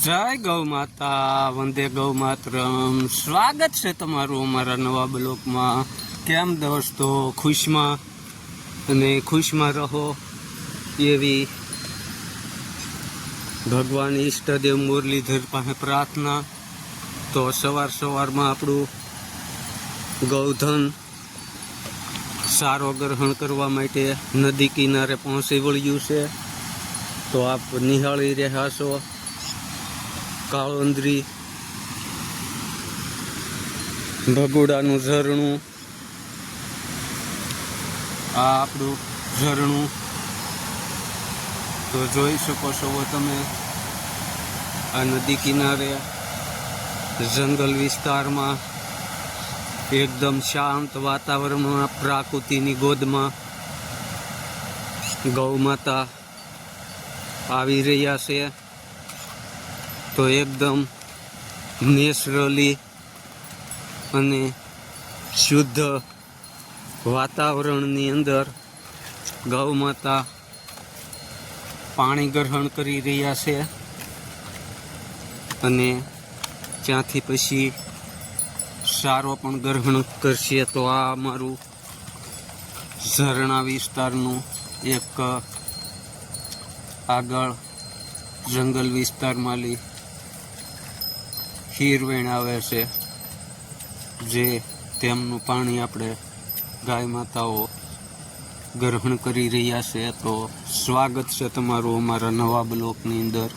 જય ગૌ માતા, વંદે ગૌ માતરમ. સ્વાગત છે તમારું અમારા નવા બ્લોકમાં. કેમ દોસ્તો, ખુશમાં અને ખુશમાં રહો એવી ભગવાન ઈષ્ટદેવ મુરલીધર પાસે પ્રાર્થના. તો સવારમાં આપણું ગૌધન સારો ગ્રહણ કરવા માટે નદી કિનારે પહોંચી વળ્યું છે. તો આપ નિહાળી રહ્યા છો કાળોંદરી ભગોડાનું ઝરણું. આ આપણું ઝરણું તો જોઈ શકો છો તમે. આ નદી કિનારે જંગલ વિસ્તારમાં એકદમ શાંત વાતાવરણમાં પ્રકૃતિની ગોદમાં ગૌ માતા આવી રહ્યા છે. તો એકદમ નેચરલી અને શુદ્ધ વાતાવરણની અંદર ગૌ માતા પાણી ગ્રહણ કરી રહ્યા છે અને ત્યાંથી પછી સારો પણ ગ્રહણ કરશે. તો આ અમારું ઝરણા વિસ્તારનું એક આગળ જંગલ વિસ્તારમાં હીરવેણ આવે છે, જે તેમનું પાણી આપણે ગાય માતાઓ ગ્રહણ કરી રહ્યા છે. તો સ્વાગત છે તમારું અમારા નવા બ્લોકની અંદર.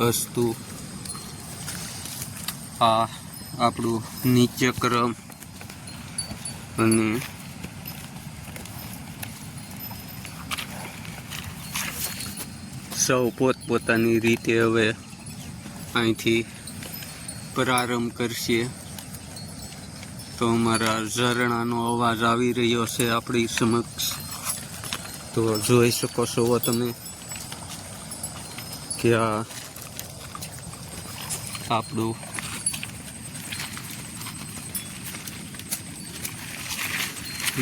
અસ્તુ આ આપણું નિત્યક્રમ અને સૌ પોતપોતાની રીતે હવે અહીંથી પ્રારંભ કરશે. તો અમારા ઝરણાનો અવાજ આવી રહ્યો છે આપણી સમક્ષ. તો જોઈ શકો છો તમે કે આ આપણું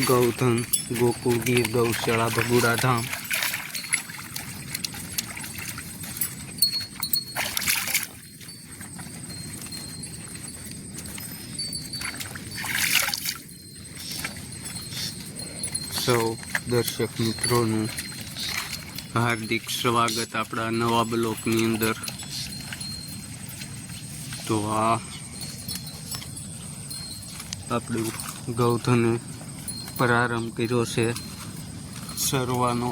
ગૌધન ગોકુળ ગીર ગૌશાળા ભગોડા ધામ. સૌ દર્શક મિત્રોનું હાર્દિક સ્વાગત આપણા નવા બ્લોકની અંદર. તો આ આપણું ગૌધને પ્રારંભ કર્યો છે સરવાનો.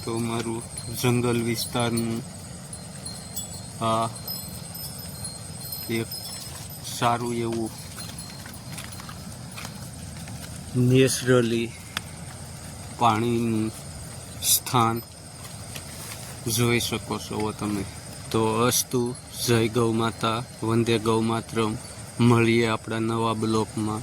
તો મારું જંગલ વિસ્તારનું આ એક સારું એવું નેચરલી પાણીનું સ્થાન જોઈ શકો છો તમે. તો અસ્તુ, જય ગૌ માતા, વંદે ગૌ માતરમ. મળીએ આપણા નવા બ્લોકમાં.